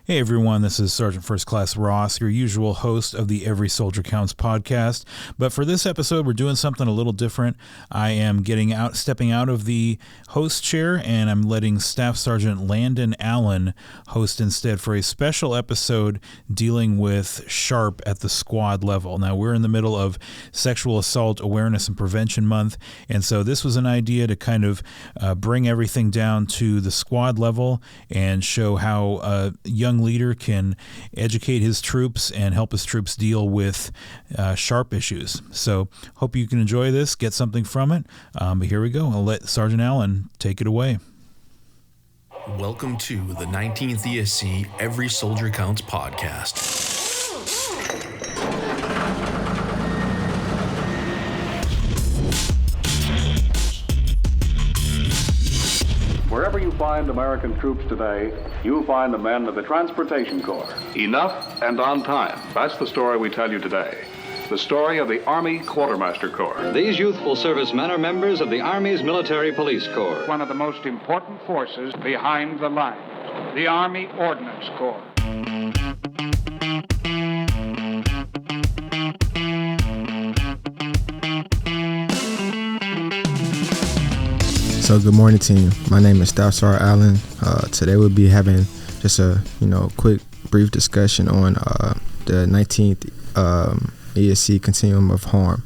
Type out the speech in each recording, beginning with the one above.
Hey everyone, this is Sergeant First Class Ross, your usual host of the Every Soldier Counts podcast. But for this episode, we're doing something a little different. I am stepping out of the host chair, and I'm letting Staff Sgt. Landon Allen host instead for a special episode dealing with SHARP at the squad level. Now, we're in the middle of Sexual Assault Awareness and Prevention Month, and so this was an idea to kind of bring everything down to the squad level and show how a young leader can educate his troops and help his troops deal with SHARP issues. So hope you can enjoy this, get something from it. But here we go. I'll let Sergeant Allen take it away. Welcome to the 19th ESC Every Soldier Counts podcast. Wherever you find American troops today, you'll find the men of the Transportation Corps. Enough and on time. That's the story we tell you today. The story of the Army Quartermaster Corps. These youthful servicemen are members of the Army's Military Police Corps. One of the most important forces behind the lines, the Army Ordnance Corps. So good morning, team. My name is Staff Sgt. Allen. Today we'll be having just a quick brief discussion on the 19th ESC Continuum of Harm.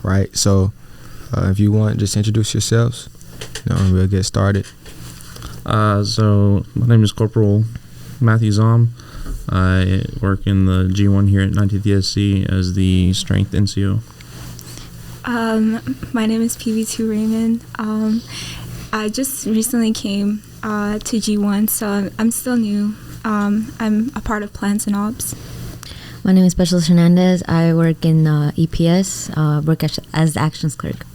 Right. So if you want, just introduce yourselves. And we'll get started. So my name is Corporal Matthew Zom. I work in the G1 here at 19th ESC as the Strength NCO. My name is PV2 Raymond. I just recently came to G1, so I'm still new. I'm a part of Plans and Ops. My name is Specialist Hernandez. I work in EPS, work as the Actions Clerk.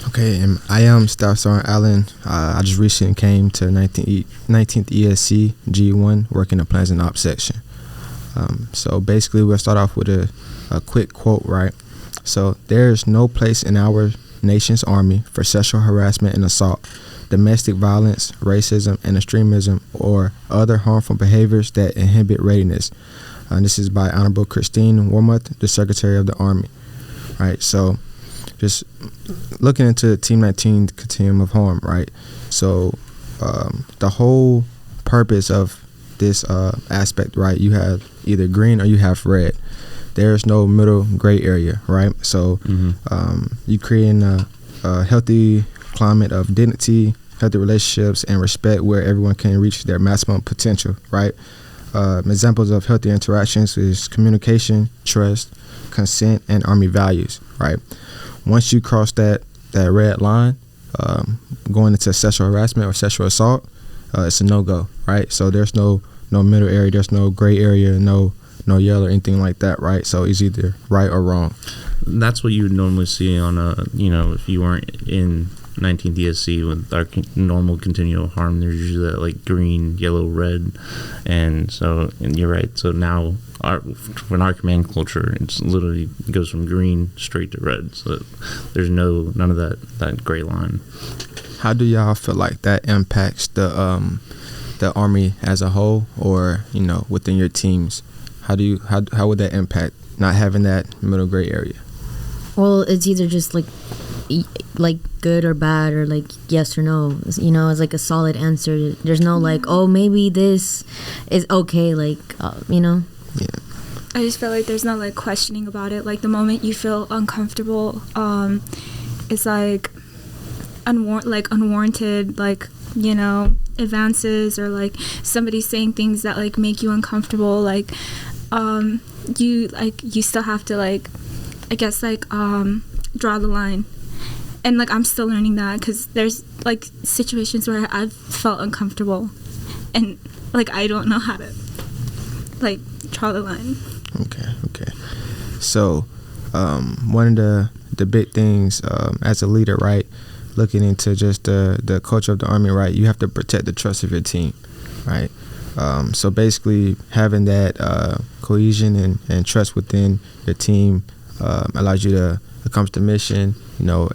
Okay, and I am Staff Sgt. Allen. I just recently came to 19th ESC G1, working the Plans and Ops section. So basically, we'll start off with a quick quote, right? So, there is no place in our nation's army for sexual harassment and assault, domestic violence, racism, and extremism, or other harmful behaviors that inhibit readiness. This is by Honorable Christine Wormuth, the Secretary of the Army. Right, so just looking into Team 19 Continuum of Harm, right? So, the whole purpose of this aspect, right? You have either green or you have red. There's no middle gray area, right? So you creating a healthy climate of dignity, healthy relationships, and respect where everyone can reach their maximum potential, right? Examples of healthy interactions is communication, trust, consent, and Army values, right? Once you cross that red line, going into sexual harassment or sexual assault, it's a no-go, right? So there's no middle area, there's no gray area, no yellow or anything like that, right? So it's either right or wrong. That's what you would normally see on if you weren't in 19th ESC with our normal continuum of harm, there's usually that like green, yellow, red, and you're right. So now in our command culture, it's literally goes from green straight to red. So there's none of that gray line. How do y'all feel like that impacts the Army as a whole, or within your teams? How would that impact not having that middle gray area? Well, it's either just like good or bad, or like yes or no. It's like a solid answer. There's no like, oh, maybe this is okay. Yeah. I just feel like there's no like questioning about it. Like the moment you feel uncomfortable, it's like unwarranted, advances, or like somebody saying things that like make you uncomfortable. Like you still have to draw the line. And like I'm still learning that, because there's like situations where I've felt uncomfortable and like I don't know how to like draw the line. Okay. So one of the big things as a leader, right, looking into just the culture of the Army, right, you have to protect the trust of your team, right? So basically having that cohesion and trust within your team allows you to accomplish the mission.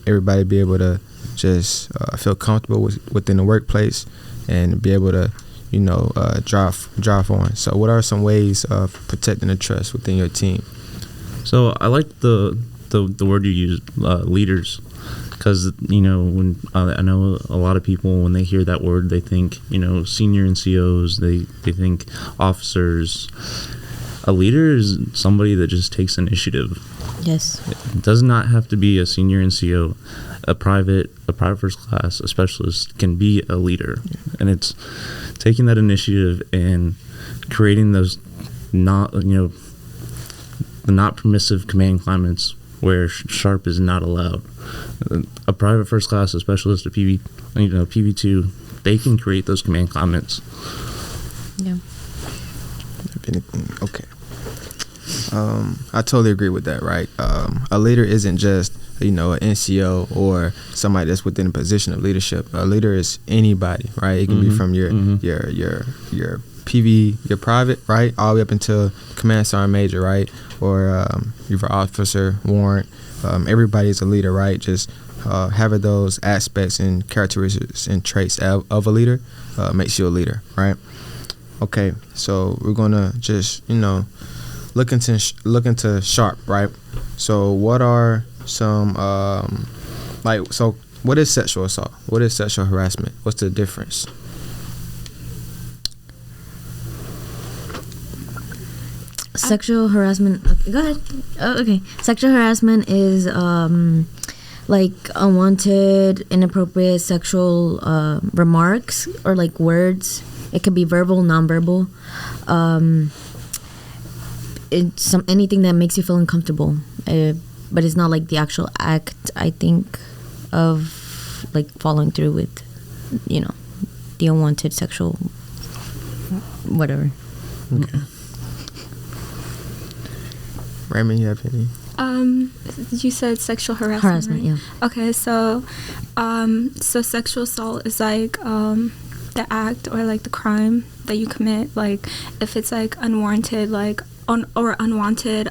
Everybody be able to just feel comfortable within the workplace and be able to drive on. So what are some ways of protecting the trust within your team? So I like the word you use, leaders, because when I know a lot of people, when they hear that word, they think senior NCOs, they think officers. A leader is somebody that just takes initiative. Yes. It does not have to be a senior NCO. A private first class, a specialist can be a leader, and it's taking that initiative and creating those the not permissive command climates where sharp is not allowed. A private first class, a specialist, a PV2, they can create those command climates. Yeah. Okay. I totally agree with that, right? A leader isn't just an NCO or somebody that's within a position of leadership. A leader is anybody, right? It can be from your PV, your private, right, all the way up until command sergeant major, right, or your officer, warrant. Everybody's a leader, right? Just having those aspects and characteristics and traits of a leader makes you a leader, right? Okay, so we're gonna just look into sharp, right? So what are some what is sexual assault? What is sexual harassment? What's the difference? Sexual harassment. Okay, go ahead. Oh, okay. Sexual harassment is like unwanted, inappropriate sexual remarks or like words. It could be verbal, nonverbal. It's anything that makes you feel uncomfortable, but it's not like the actual act. I think of like following through with, the unwanted sexual whatever. Okay. Raymond, you have any? You said sexual harassment. Harassment, right? yeah. Okay, so sexual assault is like the act or like the crime that you commit, like if it's like unwarranted, like unwanted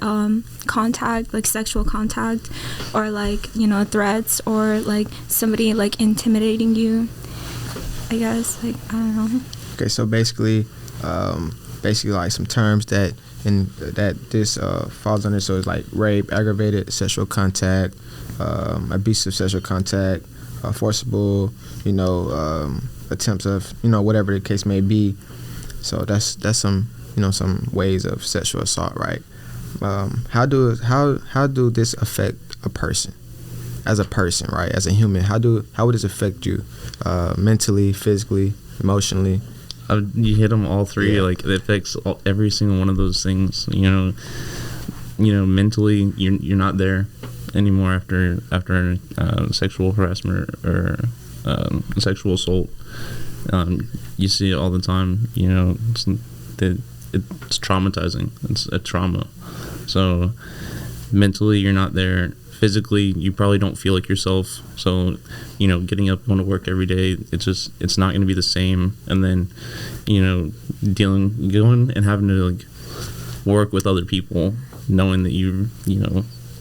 contact, like sexual contact, or like threats, or like somebody like intimidating you. I guess I don't know. Okay, so basically like some terms that this falls under. So it's like rape, aggravated sexual contact, abusive sexual contact, forcible, attempts of whatever the case may be. So that's some some ways of sexual assault, right? How do this affect a person, as a person, right? As a human, how would this affect you, mentally, physically, emotionally? You hit them all three. Yeah. Like it affects every single one of those things. Mentally, you're not there anymore after sexual harassment or sexual assault. You see it all the time. It's traumatizing. It's a trauma. So mentally, you're not there. Physically, you probably don't feel like yourself. So, getting up, going to work every day, it's not going to be the same. And then, going and having to like work with other people, knowing that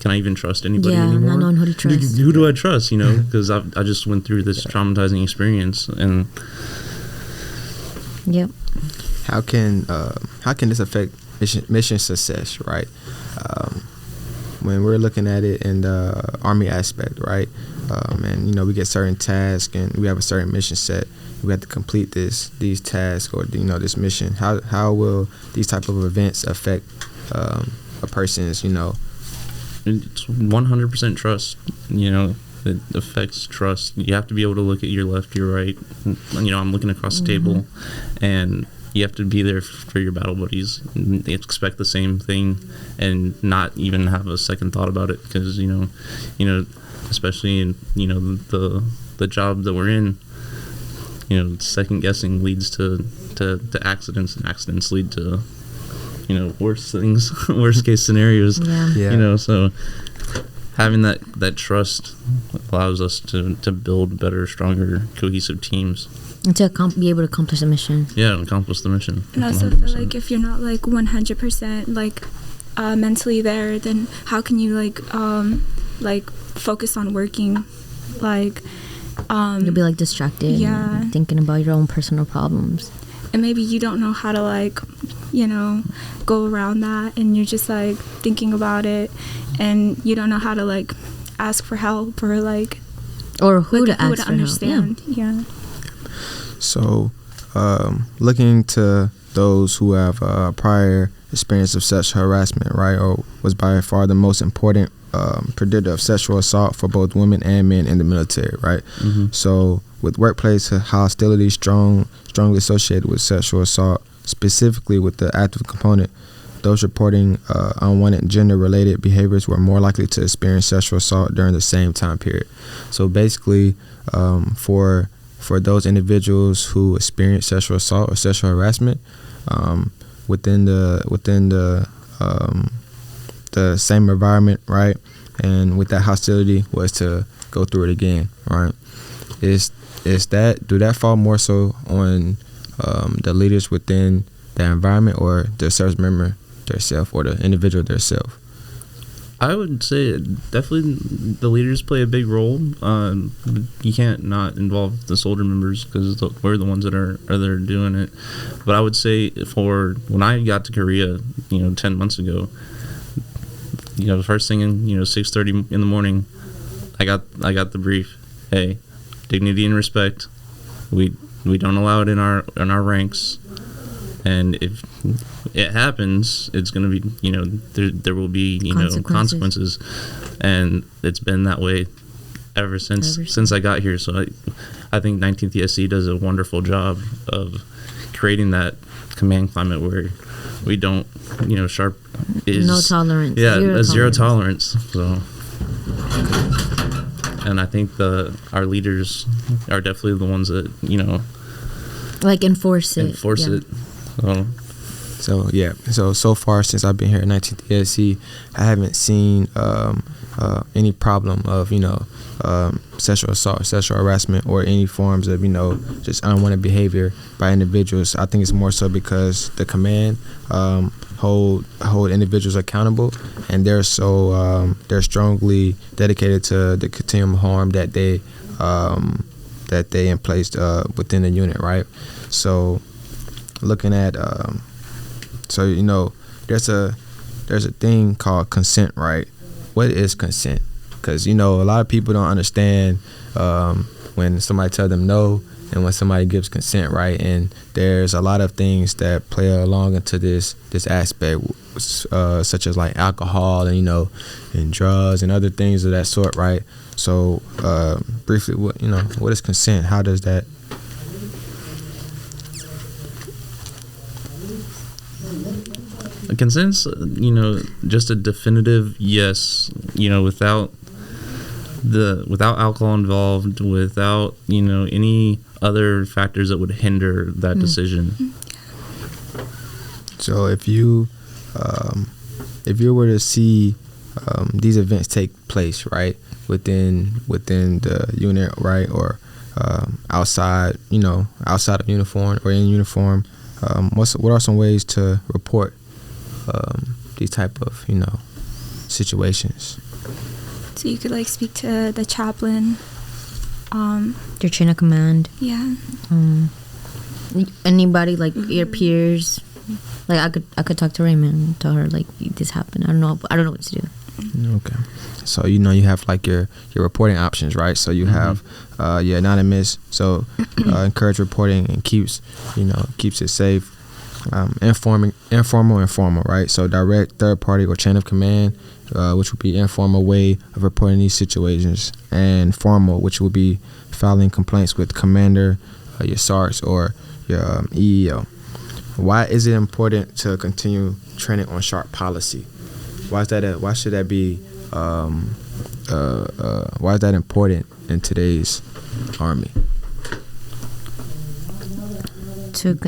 can I even trust anybody anymore? Yeah, not knowing who to trust. Who do I trust? Because I just went through this traumatizing experience, and yep. How can this affect mission success, right? When we're looking at it in the Army aspect, right? And we get certain tasks and we have a certain mission set. We have to complete these tasks or this mission. How will these type of events affect a person's It's 100% trust. It affects trust. You have to be able to look at your left, your right. I'm looking across the table, and you have to be there for your battle buddies. They expect the same thing, and not even have a second thought about it, because especially in the job that we're in, second guessing leads to accidents, and accidents lead to worse things, worst case scenarios. Yeah. So having that trust allows us to build better, stronger, cohesive teams. And to be able to accomplish the mission. Yeah, accomplish the mission. And I also feel like if you're not like 100% like mentally there, then how can you like focus on working? Like you'll be like distracted. Yeah. And thinking about your own personal problems. and maybe you don't know how to like, you know, go around that, and you're just like thinking about it, and you don't know how to like ask for help or like, or who to ask to for understand. help. Yeah. So, looking to those who have prior experience of sexual harassment, right, or was by far the most important predictor of sexual assault for both women and men in the military, right? So, with workplace hostility strongly associated with sexual assault, specifically with the active component, those reporting unwanted gender-related behaviors were more likely to experience sexual assault during the same time period. So basically, for those individuals who experience sexual assault or sexual harassment, within the same environment, right, and with that hostility was to go through it again, right? Do that fall more so on the leaders within the environment, or the service member themselves, or the individual themselves? I would say definitely the leaders play a big role. You can't not involve the soldier members because we're the ones that are doing it. But I would say for when I got to Korea, 10 months ago, the first thing in 6:30 in the morning, I got the brief. Hey, dignity and respect. We don't allow it in our ranks. And if it happens, it's going to be, there will be, consequences. And it's been that way ever since I got here. So I think 19th ESC does a wonderful job of creating that command climate where we don't, sharp is... No tolerance. Yeah, zero tolerance. So... And I think our leaders are definitely the ones that, like enforce it. So far since I've been here at 19th ESC, I haven't seen any problem of sexual assault, sexual harassment, or any forms of just unwanted behavior by individuals. I think it's more so because the command hold individuals accountable, and they're strongly dedicated to the continuum of harm that they in place within the unit, right? So looking at there's a thing called consent, right? What is consent? Because a lot of people don't understand when somebody tells them no and when somebody gives consent, right? And there's a lot of things that play along into this aspect, such as like alcohol and and drugs and other things of that sort, right? So briefly, what is consent? How does that? Consent's, just a definitive yes, without alcohol involved, without, any other factors that would hinder that decision. So if you were to see these events take place, right, within the unit, right, or outside of uniform or in uniform, what are some ways to report these type of situations? So you could like speak to the chaplain, your chain of command. Yeah. Anybody like your peers. Like I could talk to Raymond and tell her like this happened. I don't know what to do. Okay. So you have like your reporting options, right? So you have your anonymous. So encourage reporting and keeps it safe. Informal, right? So direct, third party, or chain of command, which would be informal way of reporting these situations, and formal, which would be filing complaints with commander, your SARS, or your EEO. Why is it important to continue training on sharp policy? Why is that? Why should that be? Why is that important in today's Army?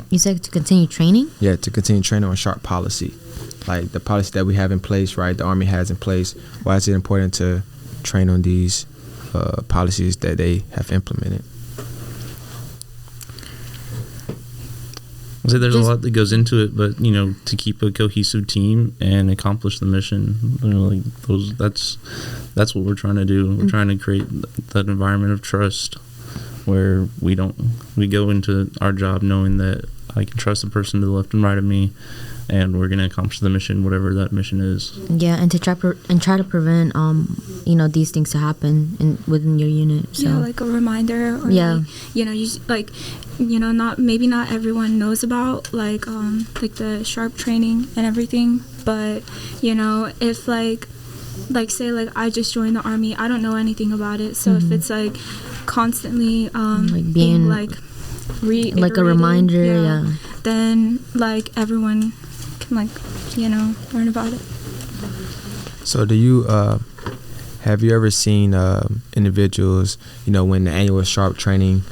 You said to continue training? Yeah, to continue training on sharp policy, like the policy that we have in place, right? The Army has in place. Why is it important to train on these policies that they have implemented? I say there's a lot that goes into it, but to keep a cohesive team and accomplish the mission, that's what we're trying to do. We're trying to create that environment of trust where we go into our job knowing that I can trust the person to the left and right of me, and we're gonna accomplish the mission, whatever that mission is. Yeah, and to try to prevent these things to happen within your unit. So. Yeah, like a reminder. Or not everyone knows about like the sharp training and everything, but if say I just joined the Army, I don't know anything about it, so if it's like constantly being like a reminder, then like everyone can learn about it. So do you have you ever seen individuals, when the annual sharp training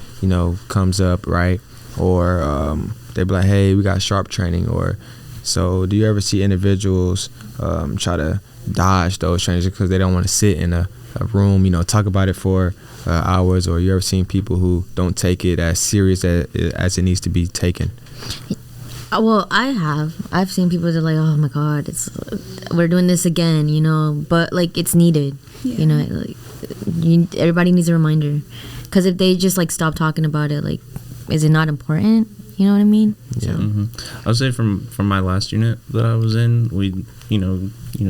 comes up, right, or they be like, hey, we got sharp training, or so do you ever see individuals try to dodge those trainings because they don't want to sit in a room, talk about it for hours, or you ever seen people who don't take it as serious as it needs to be taken? Well, I've seen people that are like, oh my God, we're doing this again, but like it's needed, everybody needs a reminder, because if they just like stop talking about it, like, is it not important? You know what I mean? Yeah. I would say from my last unit that I was in, we,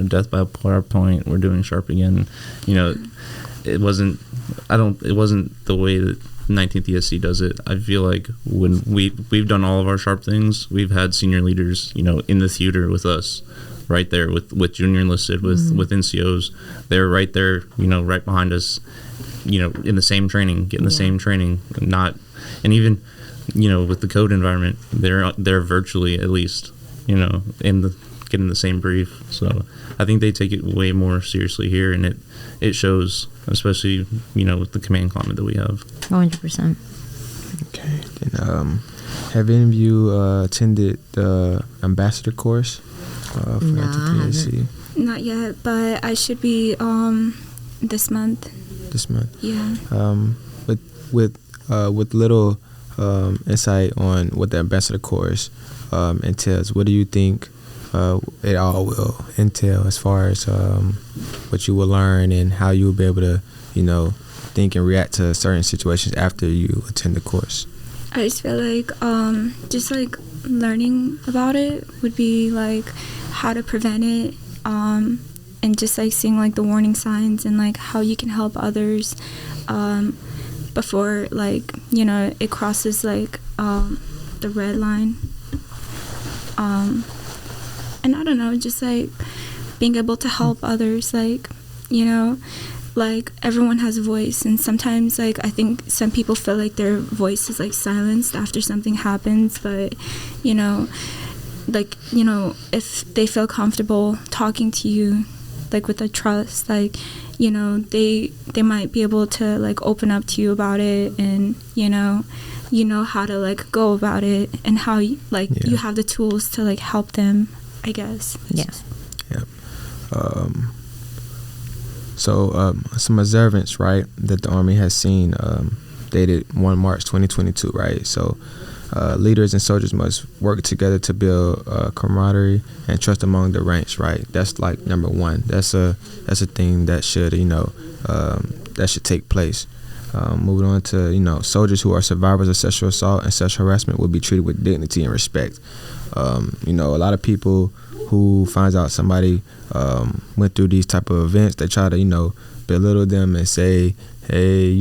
death by PowerPoint, we're doing sharp again. It wasn't the way that 19th ESC does it. I feel like when we've done all of our sharp things, we've had senior leaders, in the theater with us, right there with junior enlisted, with NCOs. They're right there, right behind us, in the same training, getting the same training, and even, with the code environment, they're virtually at least, getting the same brief. So I think they take it way more seriously here, and it shows, especially with the command climate that we have. 100%. Okay. Then have any of you attended the ambassador course for NTPAC? Not yet, but I should be this month. Yeah. With little insight on what the ambassador course entails, what do you think it all will entail as far as what you will learn and how you will be able to think and react to certain situations after you attend the course? I just feel like just like learning about it would be like how to prevent it, and just like seeing like the warning signs and like how you can help others before it crosses like the red line, and I don't know, just like being able to help others, like everyone has a voice, and sometimes I think some people feel like their voice is like silenced after something happens, but if they feel comfortable talking to you with a trust, they might be able to like open up to you about it, and how to go about it, and how you have the tools to help them, I guess. Yeah. So some observance, right, that the Army has seen, dated 1 March 2022, right? So leaders and soldiers must work together to build camaraderie and trust among the ranks, right? That's like number one. That's a thing that should that should take place. Moving on to soldiers who are survivors of sexual assault and sexual harassment will be treated with dignity and respect. A lot of people who finds out somebody went through these type of events, they try to belittle them and say, hey,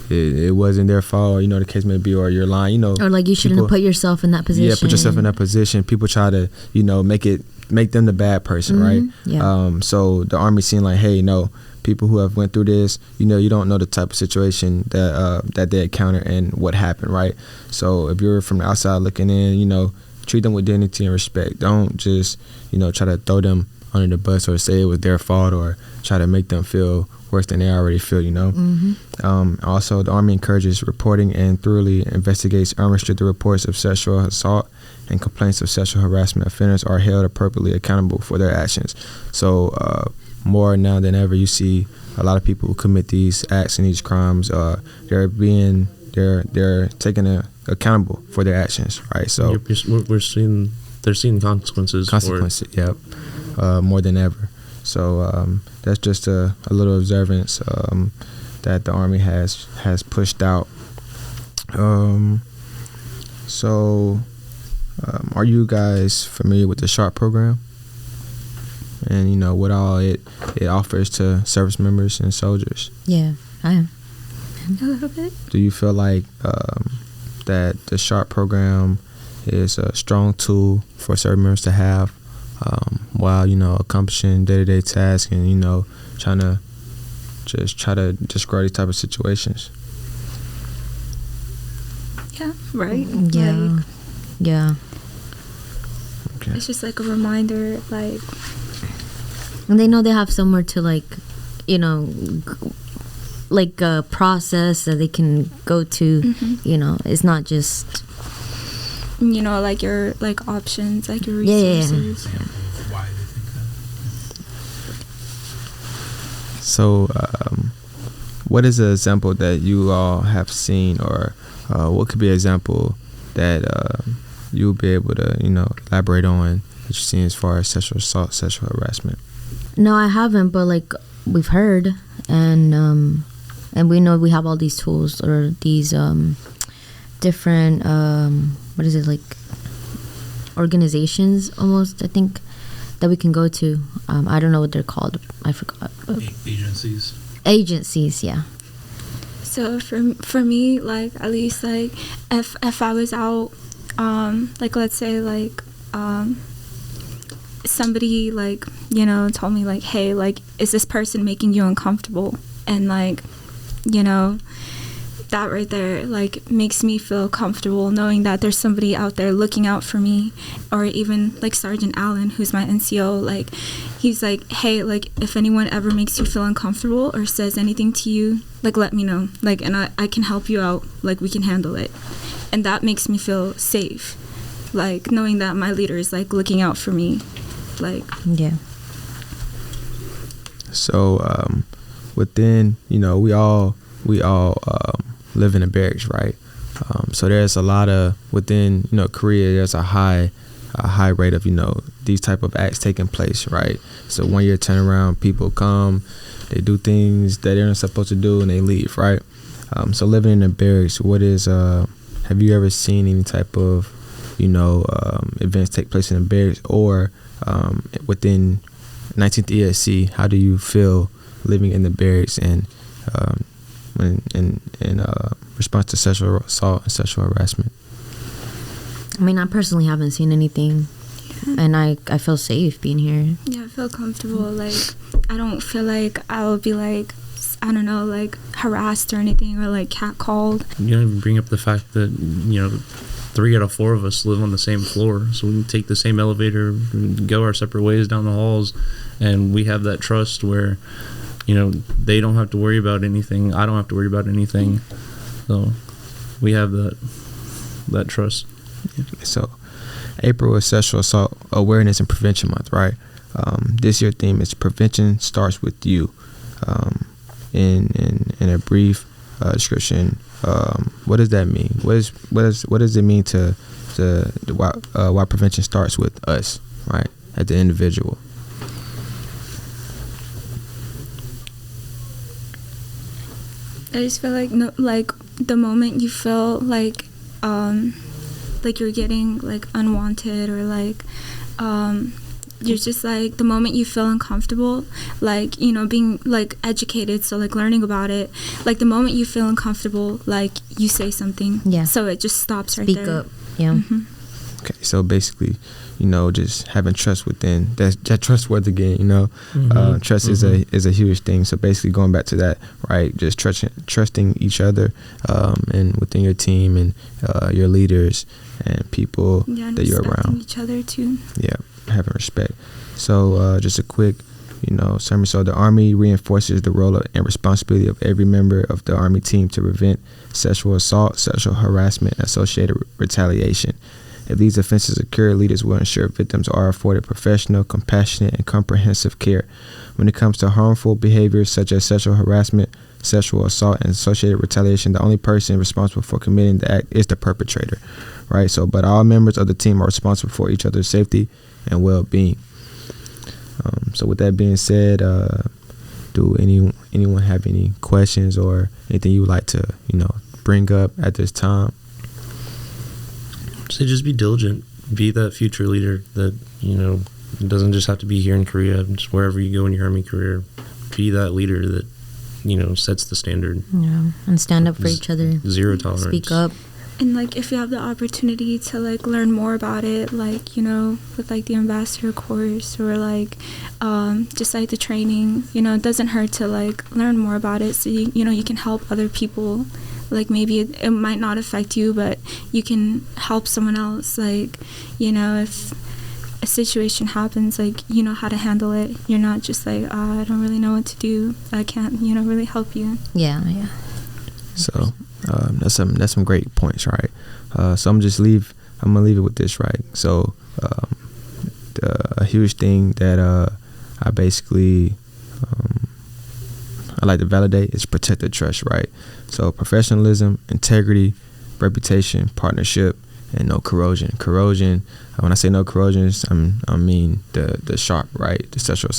it wasn't their fault, the case may be, or you're lying, or like you shouldn't have put yourself in that position. Yeah, put yourself in that position. People try to make them the bad person, right? Yeah. So the Army seeing like, hey, people who have went through this, you don't know the type of situation that they encounter and what happened, right? So if you're from the outside looking in, treat them with dignity and respect. Don't just try to throw them under the bus or say it was their fault or try to make them feel worse than they already feel. Also, the Army encourages reporting and thoroughly investigates unrestricted reports of sexual assault, and complaints of sexual harassment offenders are held appropriately accountable for their actions. So more now than ever, you see a lot of people who commit these acts and these crimes, they're taken accountable for their actions, right? So they're seeing consequences. Yep. More than ever. So that's just a little observance that the Army has pushed out. So Are you guys familiar with the SHARP program? And, you know, what all it offers to service members and soldiers? Yeah, I am. A little bit. Do you feel like that the SHARP program is a strong tool for service members to have while, you know, accomplishing day-to-day tasks and, you know, trying to grow these type of situations? Yeah, right? Yeah. Like, Yeah. Okay. it's just like a reminder, like, And they know they have somewhere to, like, you know, like a process that they can go to. You know, it's not just. you know, like your like options, like your Yeah, yeah, yeah. resources. Why they think that? So, what is an example that you all have seen, or what could be an example that you'll be able to, you know, elaborate on that you've seen as far as sexual assault, sexual harassment? No, I haven't, but like we've heard, and we know we have all these tools or these different what is it, like organizations almost, I think, that we can go to. I don't know what they're called. I forgot. Agencies, yeah. So for me, like, at least, like, if I was out, like, let's say, like, somebody, like, you know, told me, like, hey, like, is this person making you uncomfortable? And, like, you know, that right there, like, makes me feel comfortable knowing that there's somebody out there looking out for me. Or even, like, Sergeant Allen, who's my NCO, like, he's like, hey, like, if anyone ever makes you feel uncomfortable or says anything to you, like, let me know, like, and I can help you out, like, we can handle it. And that makes me feel safe, like, knowing that my leader is, like, looking out for me, like. Yeah. So, within, you know, we all live in a barracks, right? So there's a lot of, within, you know, Korea, there's a high rate of, you know, these type of acts taking place, right? So 1 year turnaround, people come, they do things that they're not supposed to do, and they leave, right? So living in a barracks, what is, have you ever seen any type of, you know, events take place in a barracks, or within 19th ESC, how do you feel living in the barracks and in response to sexual assault and sexual harassment? I mean, I personally haven't seen anything, and I feel safe being here. Yeah, I feel comfortable. Like, I don't feel like I'll be, like, I don't know, like, harassed or anything, or, like, catcalled. You don't even bring up the fact that, you know, 3 out of 4 of us live on the same floor, so we can take the same elevator, go our separate ways down the halls, and we have that trust where, you know, they don't have to worry about anything, I don't have to worry about anything. So we have that trust. So April is Sexual Assault Awareness and Prevention Month, right? This year's theme is Prevention Starts With You. In a brief description, what does that mean? What does it mean to why prevention starts with us, right, at the individual? I just feel like, no, like, the moment you feel like you're getting, like, unwanted, or, like, you're just, like, the moment you feel uncomfortable, like, you know, being, like, educated, so, like, learning about it, like, the moment you feel uncomfortable, like, you say something. Yeah. So it just stops right Speak there. up. Yeah. Mm-hmm. Okay, so basically, you know, just having trust within, that trust word again, you know. Trust is a huge thing. So basically, going back to that, right, just trusting each other, and within your team and your leaders and people that you're around. Each other too. Yeah, having respect. So just a quick, you know, summary. So the Army reinforces the role and responsibility of every member of the Army team to prevent sexual assault, sexual harassment, and associated retaliation. If these offenses occur, leaders will ensure victims are afforded professional, compassionate, and comprehensive care. When it comes to harmful behaviors such as sexual harassment, sexual assault, and associated retaliation, the only person responsible for committing the act is the perpetrator, right? So, but all members of the team are responsible for each other's safety and well-being. So with that being said, do anyone have any questions or anything you would like to, you know, bring up at this time? So just be diligent. be that future leader that, it doesn't just have to be here in Korea, just wherever you go in your Army career. Be that leader that, sets the standard. Yeah, and stand up for each other. Zero tolerance. Speak up. And, like, if you have the opportunity to, like, learn more about it, like, with, like, the ambassador course or, like, just, like, the training, it doesn't hurt to, like, learn more about it so, you can help other people. Like, maybe it might not affect you, but you can help someone else. Like, if a situation happens, like, you know how to handle it. You're not just like, I don't really know what to do. I can't, really help you. Yeah. So that's some great points, right? So I'm gonna leave it with this, right? So a huge thing that I basically I like to validate is protect the trust, right? So professionalism, integrity, reputation, partnership, and no corrosion. Corrosion. When I say no corrosion, I mean the sharp, right? The sexual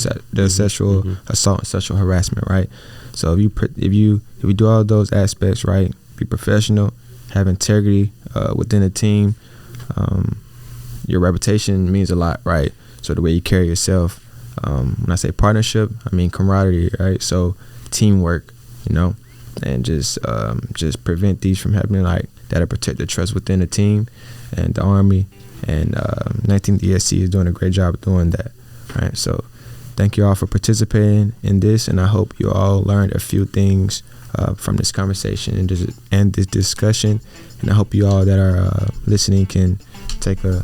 assault and sexual harassment, right? So if you do all those aspects, right, be professional, have integrity within a team. Your reputation means a lot, right? So the way you carry yourself. When I say partnership, I mean camaraderie, right? So teamwork, and just prevent these from happening. Like that'll protect the trust within the team and the Army. And 19th ESC is doing a great job of doing that, right? So thank you all for participating in this, and I hope you all learned a few things from this conversation and this discussion. And I hope you all that are listening can take a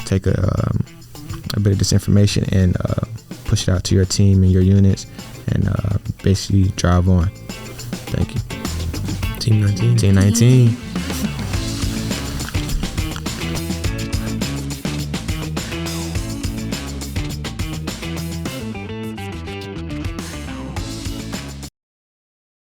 bit of this information and push it out to your team and your units, and basically drive on. Thank you. Team 19. Team 19.